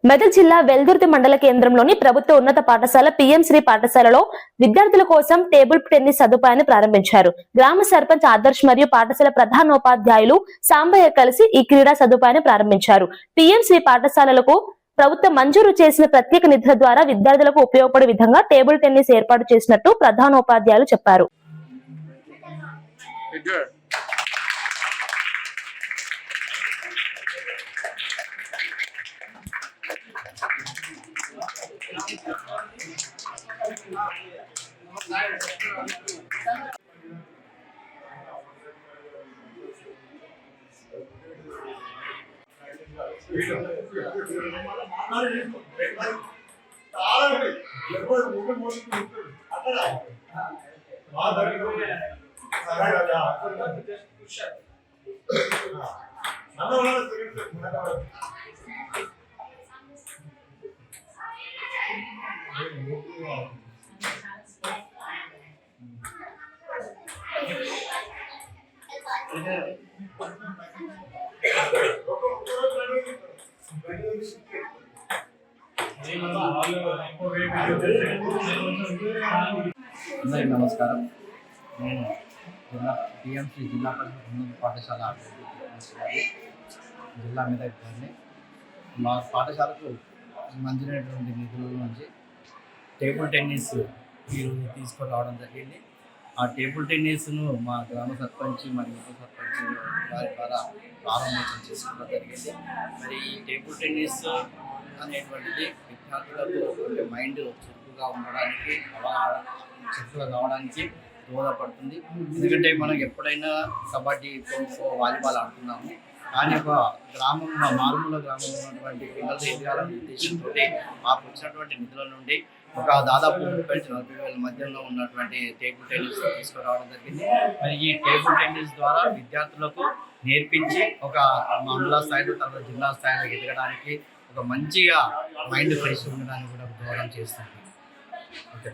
మెదక్ జిల్లా వెల్దుర్తి మండల కేంద్రంలోని ప్రభుత్వ ఉన్నత పాఠశాల పిఎం శ్రీ పాఠశాలలో విద్యార్థుల కోసం టేబుల్ టెన్నిస్ సదుపాయాన్ని ప్రారంభించారు. గ్రామ సర్పంచ్ ఆదర్శ్ మరియు పాఠశాల ప్రధానోపాధ్యాయులు సాంబయ్య కలిసి ఈ క్రీడా సదుపాయాన్ని ప్రారంభించారు. పిఎం శ్రీ పాఠశాలలకు ప్రభుత్వం మంజూరు చేసిన ప్రత్యేక నిధుల ద్వారా విద్యార్థులకు ఉపయోగపడే విధంగా టేబుల్ టెన్నిస్ ఏర్పాటు చేసినట్టు ప్రధానోపాధ్యాయులు చెప్పారు. అందరికీ నమస్కారం. నేను పిఎంసి జిల్లా పరిషత్ ఉన్నత పాఠశాల జిల్లా మెదక్ గారిని. మా పాఠశాలకు మంజూరైనటువంటి నిధుల నుంచి టేబుల్ టెన్నిస్ ఈరోజు తీసుకురావడం జరిగింది. ఆ టేబుల్ టెన్నిస్ను మా గ్రామ సర్పంచ్ మరియు ఉప సర్పంచ్ వారి ద్వారా ప్రారంభోత్సవం చేసుకోవడం జరిగింది. మరి ఈ టేబుల్ టెన్నిస్ అనేటువంటిది విద్యార్థులకు అంటే మైండ్ చురుకుగా ఉండడానికి చురుకుగా కావడానికి దోహదపడుతుంది. ఎందుకంటే మనం ఎప్పుడైనా కబడ్డీ, ఖోఖో, వాలీబాల్ ఆడుతున్నాము, కానీ ఒక గ్రామంలో మారుమూల గ్రామంలో ఉన్నటువంటి పిల్లలు ఎదగాలనే ఉద్దేశంతో మాకు వచ్చినటువంటి నిధుల నుండి ఒక దాదాపు 30,000-40,000 మధ్యలో ఉన్నటువంటి టేబుల్ టెన్నిస్ తీసుకురావడం జరిగింది. మరి ఈ టేబుల్ టెన్నిస్ ద్వారా విద్యార్థులకు నేర్పించి ఒక మండల స్థాయిలో తర్వాత జిల్లా స్థాయిలో ఎదగడానికి ఒక మంచిగా మైండ్ ఫ్రెష్ ఉండడానికి కూడా దోహదం చేస్తుంది. ఓకే.